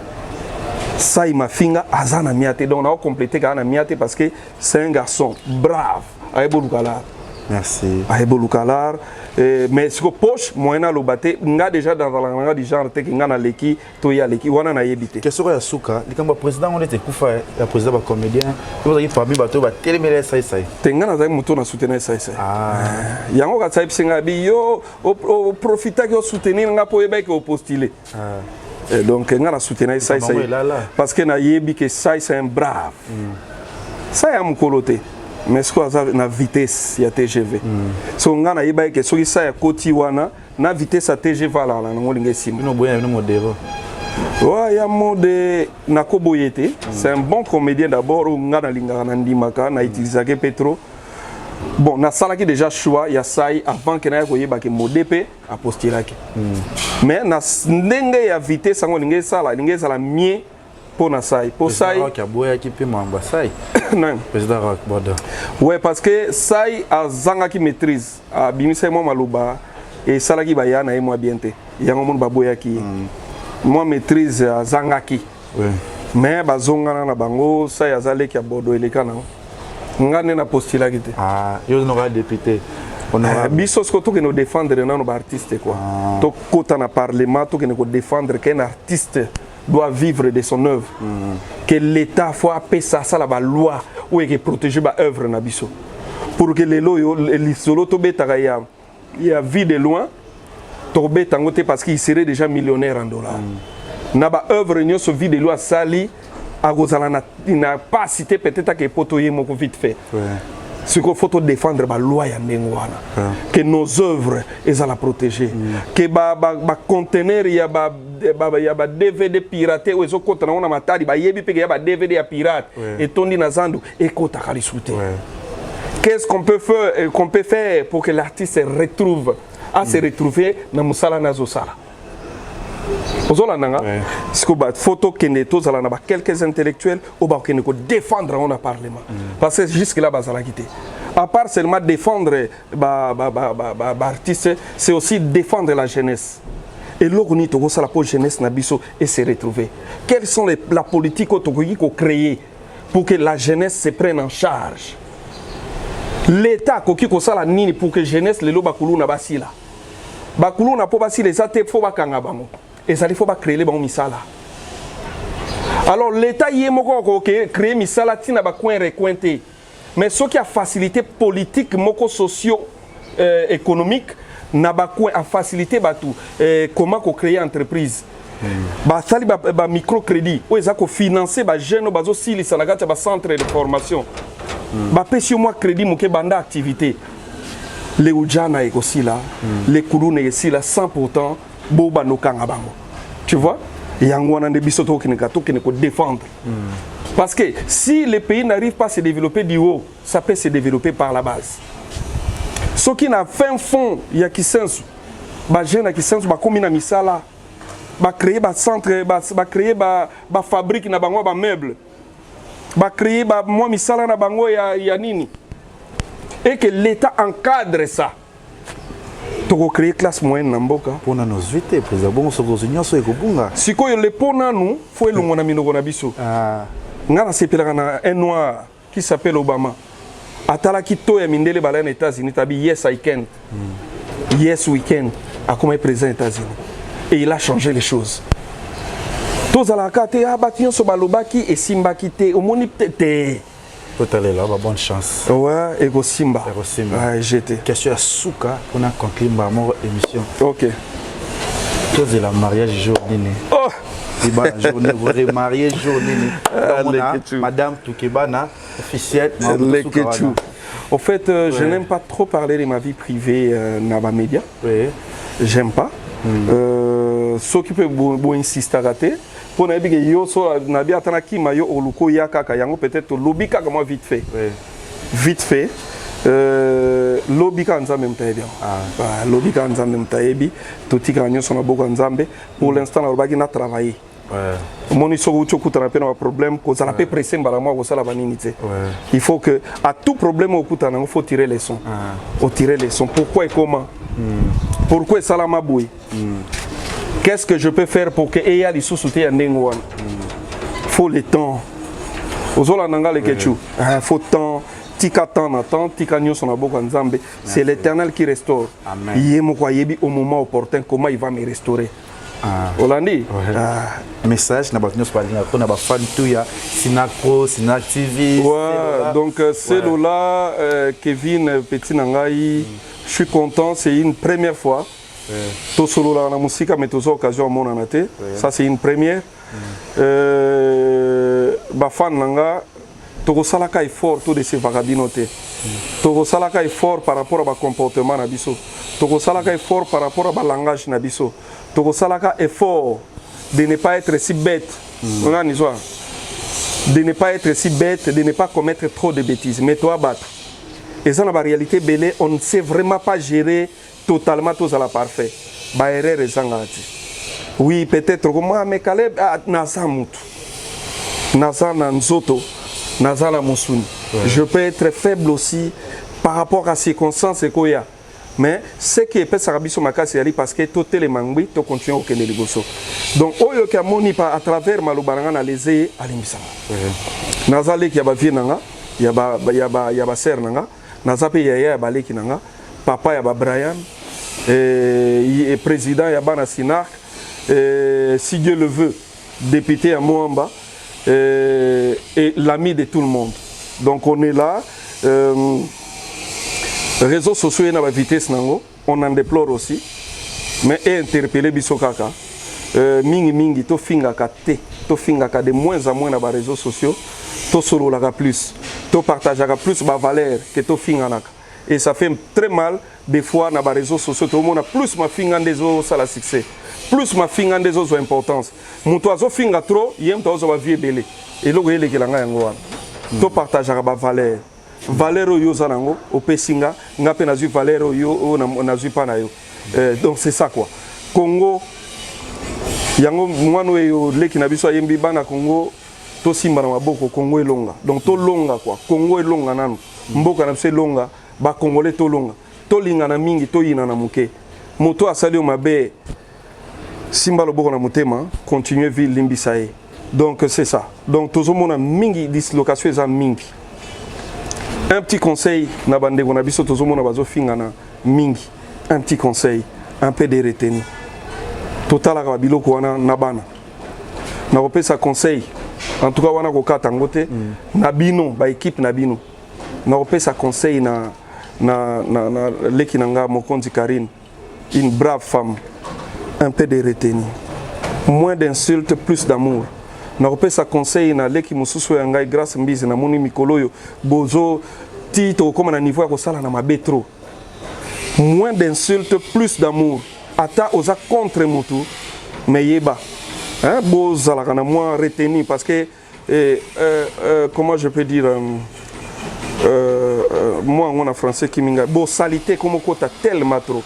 ça il m'a finga azana miate donc on a complété kana miate parce que c'est un garçon brave ayebo lukala. Merci. Ayebo lukala. Mais ce que poche moyena lobate nga déjà dans la langue du genre te nga na leki to ya leki wana na yebite question ya suka likamba président on était kufa ya président ba comédien vous avez parmi bato ba telemele sai te nga na zai muto na soutenir sai yango ka sai singa bi yo o profita que soutenir nga po yeba que postuler donc nga na soutenir sai parce que na yebi que sai c'est un brave ça ya mukolote mais ce qu'on a na vitesse ya TGV so nga na yeba que so ça ya koti wana na vitesse ya TGV la na ngolinga sim no boya no modelo ouais ya mode na koboyete c'est un bon comédien d'abord ou nga na linga na ndimaka na utiliser que Petro Bon, na salaki déjà choix ya sai avant que na koyeba ke modepe a postulaki. Mais na ndenge ya vitesse sango linge sala mieux pour na sai. Pour sai qui a boya qui peut mamba sai. Non. Président Rock Bordeaux. Ouais, parce que sai a zanga qui maîtrise a bimisa mo maluba et salaki ba ya na mo bienté. Yango mon ba boya ki. Moi maîtrise a zanga ki. Ouais. Mais ba zonga na bango sai azale ki a Bordeaux eleka na. Ngane na postula kite. Ah, yo n'aura député. Biso sko to que nous défendre nos artistes quoi. To kota na parlement to que nous défendre qu'un artiste doit vivre de son œuvre. Que l'état faut appeler ça la loi ou que protéger ba œuvre na biso. Pour que les loyo les solo to betaka ya vie de loin to betango te parce qu'il serait déjà millionnaire en dollars. Na ba œuvre nyo so vie de loin sali il n'a pas cité peut-être que potoyer mon vite fait. Ce qu'il faut défendre la loi ya ndengwana. Que nos œuvres elles à la protéger. Que ba conteneur ya ba DVD piraté ou ezo kota na ona matari ba yebi peke ya ba DVD ya pirate et tondi na zandu et kota kali souté. Qu'est-ce qu'on peut faire pour que l'artiste se retrouve à se retrouver na musala na zosala? Parce que photo kende tous ala na ba quelques intellectuels ou ba kende ko défendre on a parlement parce que jusque là bazala quitté à part seulement défendre artiste c'est aussi défendre la jeunesse et l'orni to ça la pour jeunesse na biso et se retrouver quelles sont la politique au Togo ko créer pour que la jeunesse se prenne en charge l'état ko ki ko sala nini pour que jeunesse le lo bakulu na basila bakulu na po basila ezate fo bakanga bango. Et ça il faut pas créer les bons misala. Alors l'État y est moko créer misala tina ba coin recointé. Mais ce qui a facilité politique moko socio économique na ba coin a facilité ba tout comment ko créer entreprise. Ba sali ba microcrédit ou ça ko financer ba jeune bazo sili sanagata ba centre de formation. Ba pesi moi crédit moké banda activité. Les ujana est aussi là, les kouloune est aussi là sans pourtant boba no kanga bango. Tu vois? Yangwana de bisoto qui ne défendre. Parce que si les pays n'arrivent pas à se développer du haut, ça peut se développer par la base. Ce qui n'a fin fond, il y a qui sens, bah jeune qui sens, bah comme une misala, bah créer bah centre, bah créer bah fabrique na bango bah meuble, bah créer bah moi misala na bango ya nini, et que l'État encadre ça. Pour créer classe moyenne namboka pour nos vités président bon sokozunyo so ekobunga sikoyo le pona nous faut elongo na minoko na biso ngana sepelaka na un noir qui s'appelle Obama atala kito ya mindele bala na États-Unis tabi yes I can yes we can a comme président des États-Unis et il a changé les choses tous à la carte abattion so balobaki et simbaki te omoni te peut aller là, bonne chance. Ouais, Ego Simba. Ouais, j'étais. Question à Souka, on a conclu ma émission. Ok. Chose de la mariage journée. Oh! Journée, vous marié journée. Madame Toukebana, officielle. En fait, je n'aime pas trop parler de ma vie privée dans les médias. Oui. J'aime pas. Ce qui peut insister à rater. Pour na bige yo so na bi atana ki mayo oluko ya kaka yango peut-être lobby kaka moi vite fait. Oui. Vite fait. Lobby ka nzambe mtayebi. Lobby ka nzambe mtayebi totika nyoso na boko nzambe pour l'instant na lobaki na travailler. Ouais. Moni so ucho kutana pe na problème ko ça la peut presser mbala moi ko sala baninité. Ouais. Il faut que à tout problème au kutana il faut tirer les sons. Faut tirer les sons. Pourquoi et comment? Pourquoi salama boui? Qu'est-ce que je peux faire pour que Eya li sous-souté à Ndengouane? Faut le temps. Ozola nanga le ketchou. Faut temps. Tika temps na temps. Tika nyo son aboko nzambe. C'est l'Éternel qui restaure. Amen. Yemo kwa yebi au moment opportun comment il va me restaurer. Olandi. Message na baknyo spalinga ko na ba fan tout ya Sinacro, Sinac TV. Ouais. Donc c'est là Kevin Petit Nangai. Je suis content, c'est une première fois. Tout solo la na musique mais tous occasion mon anaté ça c'est une première ba fan nanga to salaka effort tout de ces vagabindotés to salaka effort par rapport à ba comportement na biso to salaka effort par rapport à ba langage na biso to salaka effort de ne pas être si bête on a ni de ne pas être si bête de ne pas commettre trop de bêtises mais toi battre Et ça, dans la réalité, on ne sait vraiment pas gérer totalement tout ça la parfait. Bah, erreur et oui, peut-être que moi, mais Caleb, Nasa Moutou, Nasa Nanzoto, Nasa Namusuni. Je peux être faible aussi par rapport à ces circonstances et qu'il y a. Mais ce qui est peut-être Sarabi sur ma casse, c'est parce que tout les mangui, tout continue au Kenya Ligoso. Donc, oyo qui a moni à travers Maloubaranga na les à l'imisa. Nazale qui a ba vie nanga, y a ba sœur nanga, nazape yaya ba leki nanga, papa ya ba Brian, et président ya ba na Sinar, si Dieu le veut, député à Moamba, et l'ami de tout le monde. Donc on est là. Réseaux sociaux na ba vitesse nango, on en déplore aussi, mais interpeller biso kaka. Mingi to finga ka te, to finga ka de moins en moins na ba réseaux sociaux, to solo la plus, to partager plus ba valeur que to finga naka. Et ça fait très mal des fois na ba réseaux sociaux, tout le monde a plus ma finga des autres ça la succès. Plus ma finga des autres importance. Mon toiso finga trop, yem toiso va vie belé. Et lo yele ke langa yango wana. To partager ba valeur. Valeur yo zanango au pesinga ngape na zu valeur yo na zu pa na yo. Donc c'est ça quoi. Congo yango mwano yo leki na biso yembi bana Congo to simba na maboko Congo elonga. Donc to longa quoi. Congo elonga nanu. Mboka na biso longa ba congolais to longa. To linga na mingi to yina na muke. Moto asali o mabe simba loboko na motema continuer ville limbisae. Donc c'est ça. Donc tout le monde a mingi dislocation za mingi. Un petit conseil, na bande on a biso tozo mona bazo fingana mingi. Un petit conseil, un peu de retenue. Total ka biloko wana na bana. Na kopesa conseil. En tout cas wana ko kata ngote na bino ba équipe na bino. Na kopesa conseil na leki nanga Mokonzi Karine, une brave femme. Un peu de retenue. Moins d'insultes, plus d'amour. Na kopesa conseil na leki mususu ya ngai grâce mbizi na moni mikoloyo bozo tito comme na niveau ya kosala na mabe trop. Moins d'insultes, plus d'amour. Ata oza contre mutu mais yeba. Hein boza la kana moins retenu parce que comment je peux dire moi on a français qui minga bo salité comme kota tellement trop.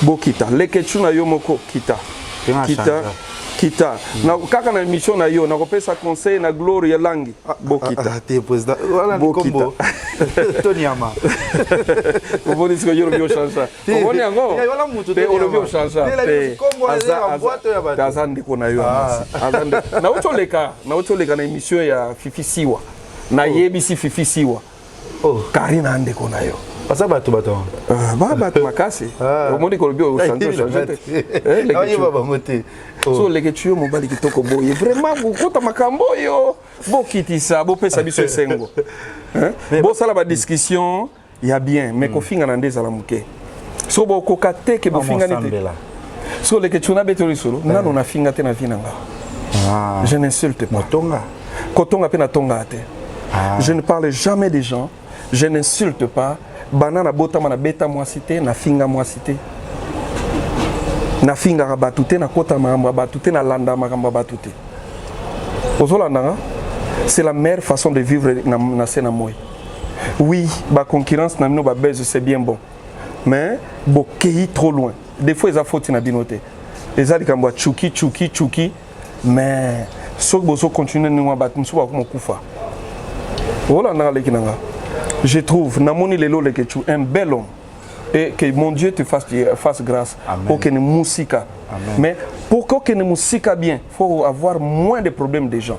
Bo kita lekechu na yo moko kita. Kita na kaka na émission na yo na kopesa conseil na gloire ya langi bokita te président wala kombo tonyama on dit que yo bio chansa on est encore wala mutu te on bio chansa te azande ko na yo azande na utoleka na émission ya Fifi Siwa na yebisi Fifi Siwa Karina ande ko na yo Pasa bato bato makasi omoni ko bio chansa so leke tuyo mobali kitoko boye vraiment kokota makambo yo bokitisa bopesa biso esengo bo sala ba discussion ya bien mais kofinga na ndeza la muke so bokoka te ke bofinga nete so leke tuna beto solo nano na finga te na vinanga je n'insulte pas kotonga pe na tonga te je ne parle jamais des gens, je n'insulte pas banana botama na beta moi cité na finga moi cité na finga rabatute na kota mamba batute na landa makamba batute ozolanda c'est la meilleure façon de vivre na sena moi. Oui ba concurrence na mino ba base c'est bien bon mais bokei trop loin des fois ils a faute na binoté les a dikamba chuki mais so bozo continuer ni bat mso ba ko kufa olanda lekinanga je trouve namoni lelo lekechu un bel homme. Et que mon Dieu te fasse grâce. Pour que nous musica. Mais pour que nous musica bien, il faut avoir moins de problèmes des gens.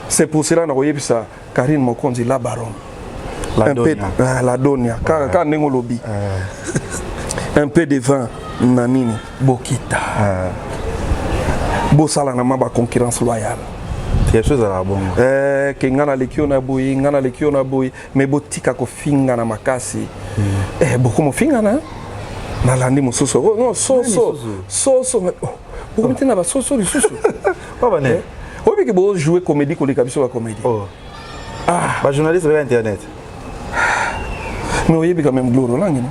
C'est pour cela que Karine Mokonzi la baronne. La donia. Un peu de vin. Nanini. Bokita. Bosala na ma concurrence loyale. Quelque chose à la bonne. Que ngana lekio na boy, mais botika ko finga na makasi. Beaucoup mo finga na landi mo soso. Non, soso. Beaucoup metena ba soso du soso. Pas bané. Obi ke bo jouer comédie ko leka biso ba comédie. Ba journaliste sur internet. Mais oyebi quand même gloire langi.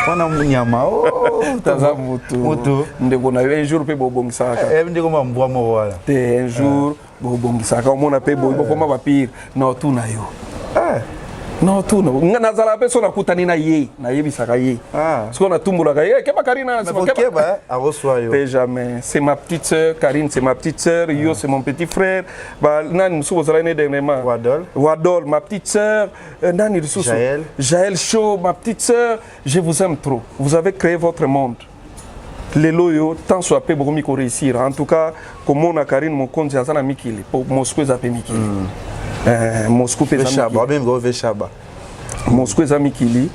On a munyama. Oh, taza mutu. Ndeko na un jour pe bobongisaka. Ndeko mambwa mo wala. Te un jour bobongisaka omona pe boy bokoma ba pire na otuna yo. Non tout non nazala pe so na kutani na ye na yebisaka ye. So na tumbulaka ye ke Karina c'est jamais c'est ma petite sœur Karine, c'est ma petite sœur, Yo c'est mon petit frère. Ba nani musu bozala ne dernièrement. Wadol ma petite sœur, nani Lususu. Jaël Chaud ma petite sœur, je vous aime trop. Vous avez créé votre monde. Les loyaux tant soit peu beaucoup miko réussir. En tout cas comme on a Karine mon compte azana mikili pour Moscou zape mikili. Moscou Moscou Zamikili.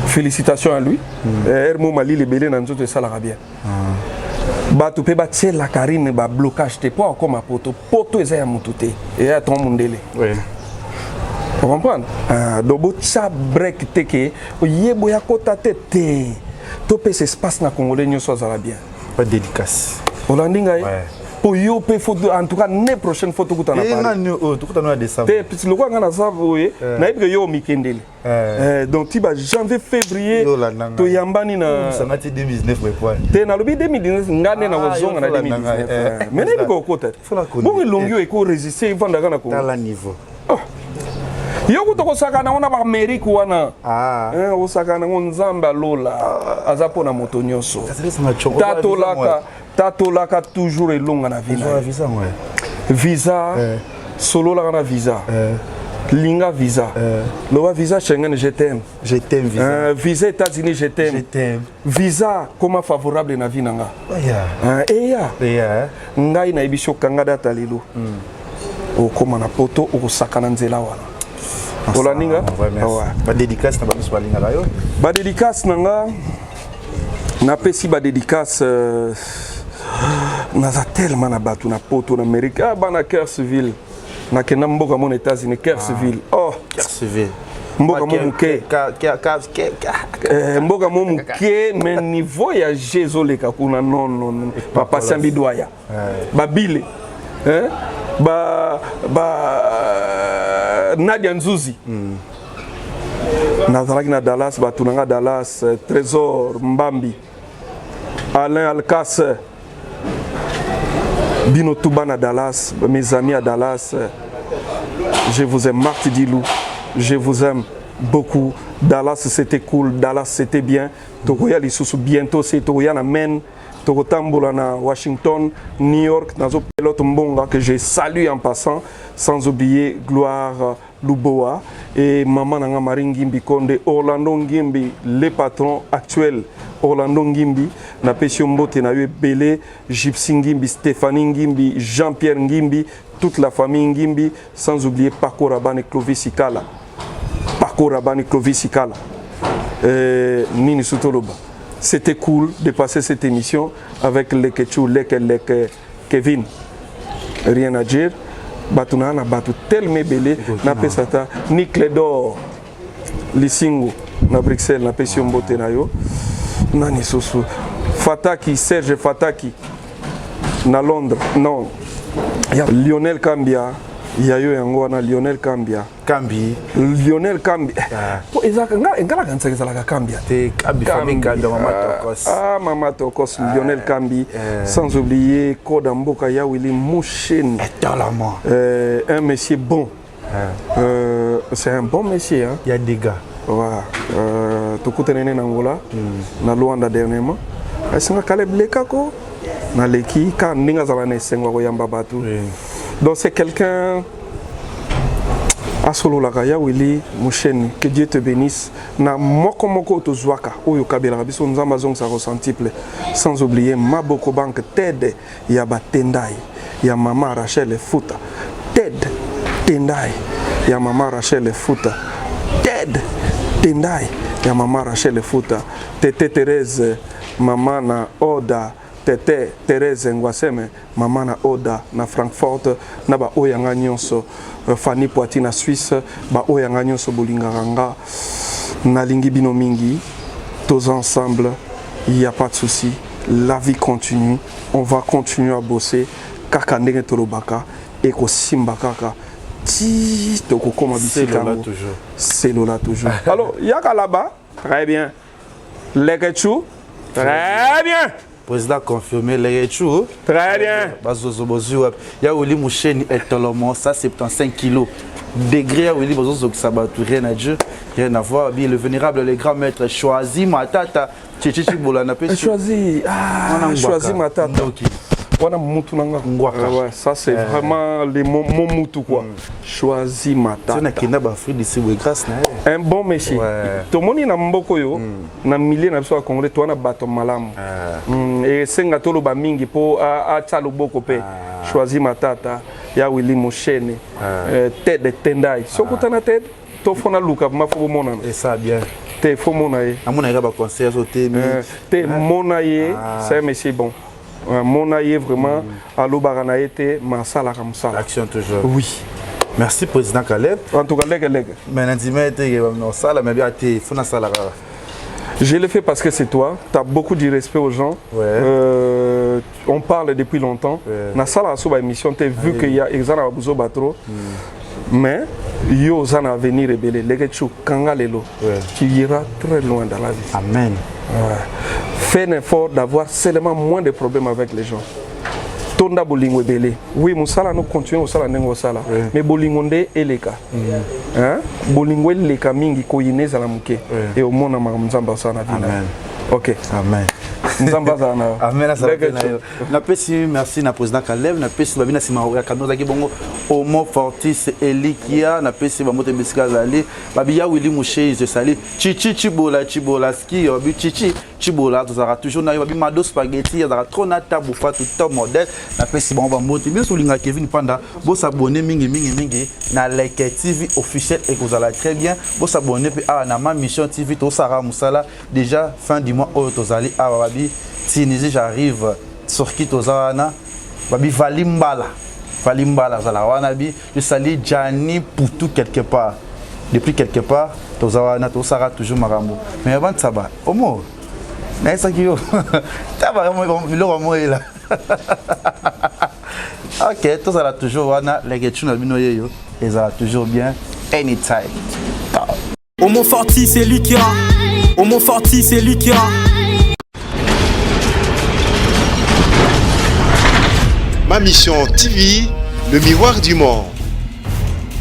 Félicitations à lui. Hermo Mali les belé dans tout ça la bien. Batu pe batse la Karine ba blocage te pas comme poto eza ya mututé et à ton mondele. Oui. Vous comprenez? Dobo cha break teke yebo ya kota tete. To pe espace na congolais nyoso za bien. Pas dédicace. Holandinga pour yo pe photo en tout cas les prochaines photos que tu as donc tu vas janvier février to yambani na ça m'a 2019 te na lobi 2019 ngane na wazonga na 2019 mais n'est pas côté bon longio eko résister vanda kana ko dans niveau yo kutoko sakana ona ba Amerique wana osakana nzamba lola azapona moto nyoso tatolaka toujours elonga na visa visa solo la na visa linga visa loba visa Schengen je t'aime visa visa États-Unis je t'aime visa comment favorable na vie nanga ngai na ebisho kanga data lelo okoma na poto okosakana nzela wana Olaninga ba dédicace na ba balinga la yo ba dédicace nanga na pesi ba dédicace naza tellement na batu na poto na Amérique bana Kerrsville na kena mboka mon États-Unis Kerrsville Kerrsville mboka momuke mboka momuke mais niveau ya jezoleka kuna non papa Sambi Douaya babile ba Nadia Nzuzi nazalaki na Dallas batunanga Dallas Trésor Mbambi Alain Alcacer Bino Toubana Dallas mes amis à Dallas je vous aime Marc Dilou je vous aime beaucoup Dallas c'était cool Dallas c'était bien tokoya lisusu bientôt c'est tokoya na men tokotambola na Washington New York nazo pilote mbonga que je salue en passant sans oublier Gloire Luboa et maman nanga Marie Ngimbi Konde Orlando Ngimbi les patrons actuels Orlando Ngimbi na pesio mbote na yo belé Gypsy Ngimbi Stéphanie Ngimbi Jean-Pierre Ngimbi toute la famille Ngimbi sans oublier Paco Rabanne Clovis Sikala Nini Sutoloba. C'était cool de passer cette émission avec les Ketchou, les Kevin. Rien à dire. Batuna na batu tellement belé na pesata Nick Ledor Lisingo na Bruxelles na pesio mbote na yo nani soso Fataki Serge Fataki na Londres non ya Lionel Cambia ya yo yango na Lionel Cambia Lionel Cambi po ezaka ngala kanisa ezalaka Cambia te famille Cambia Mama Tokos Mama Tokos Lionel Cambi sans oublier Koda Mboka ya Willy Moucheni un monsieur bon c'est un bon monsieur hein il y a des gars voilà tokutenene na Angola na Luanda dernièrement esinga Caleb Lekako na leki ka ndinga zala na esengo ko yamba batu donc c'est quelqu'un Asolo la Gaya Willy Moucheni, que Dieu te bénisse. Na moko to zwaka oyo kabela biso nzamba zong sa ressentible. Sans oublier Maboko Bank Ted ya Batendai ya Mama Rachel Futa. Ted Tendai ya Mama Rachel Futa. Ted Tendai ya Mama Rachel Futa. Tete Thérèse Mama na Oda Tete Thérèse Ngwaseme Mama na Oda na Francfort na ba oyanga nyonso Fanny Poiti na Suisse ba oyanga nyonso bolinganga na lingi bino mingi tous ensemble il y a pas de souci la vie continue on va continuer à bosser kaka ndenge tolobaka et ko simba kaka ti toko koma bisika toujours c'est là toujours alors yaka là-bas Très bien. Legetchou. Très bien. Président confirmé les retours. Très bien. Il y a Oli Moucheni et Tolomo, ça 75 kilos. Degré Oli Bozo Sabatu, rien à dire, rien à voir. Le vénérable, les grands maîtres choisi Matata. Chichi Bolana Choisi. Ah, choisi Matata. Ouais, ça c'est vraiment les mots moutou quoi. Choisi Matata. Un bon monsieur. Tout le monde n'a pas yo. Na milliers na besoin congolais toi na bato malam. Et senga tolo ba mingi po a talo boko pe. Choisi Matata. Ya Willy Moshene. Tête de tendai. Soko na tête. To fona luka ma fo mona. Et ça bien. Te fo mona ye. Amona ga ba conseiller sauter mais te mona ye, c'est monsieur bon. Mon aïe vraiment à l'Obarana était ma salle comme ça. Action toujours. Oui. Merci président Caleb. En tout cas, je le fais parce que c'est toi. Tu as beaucoup de respect aux gens. Ouais. On parle depuis longtemps. Dans la salle à émission, tu as vu qu'il y a Exana Abuzo Batro. Mais yo zana venir rebelle. Les gens kangalelo. Tu iras très loin dans la vie. Amen. Fais un effort d'avoir seulement moins de problèmes avec les gens. Tonda bolingo belé. Oui, musala nous continuons au sala nengo sala. Mais bolingonde eleka. Hein? Bolingo eleka mingi ko yineza la muke. Et au monde na mzamba sana vina. Amen. OK. Amen. Nzambazana. Amen. Na pesi merci na président Caleb, na pesi babina sima ya kanoza ki bongo Omo Fortis Elikia, na pesi ba moto bisika zali, babiya Willy Mouché je sali, Chichi Chibola ski, obi Chichi Chibola to sera toujours na babi mado spaghetti, ya trop na tabu fa tout top modèle, na pesi ba moto bien solinga Kevin Panda, bo s'abonner mingi na Like TV officiel et vous allez très bien, bo s'abonner pe na ma mission TV to sara musala déjà fin du mois au tozali a babi si j'arrive sur qui tozana babi valimbala zala bi je sali Jani pour tout quelque part depuis quelque part tozana to sara toujours marambo mais avant ça ba omo na ça qui yo ta ba mo là OK tout ça là toujours wana les gars na bino yo et ça toujours bien anytime. Omo Forti c'est lui qui a. Omo Forti c'est lui qui a. Ma mission TV, le miroir du monde.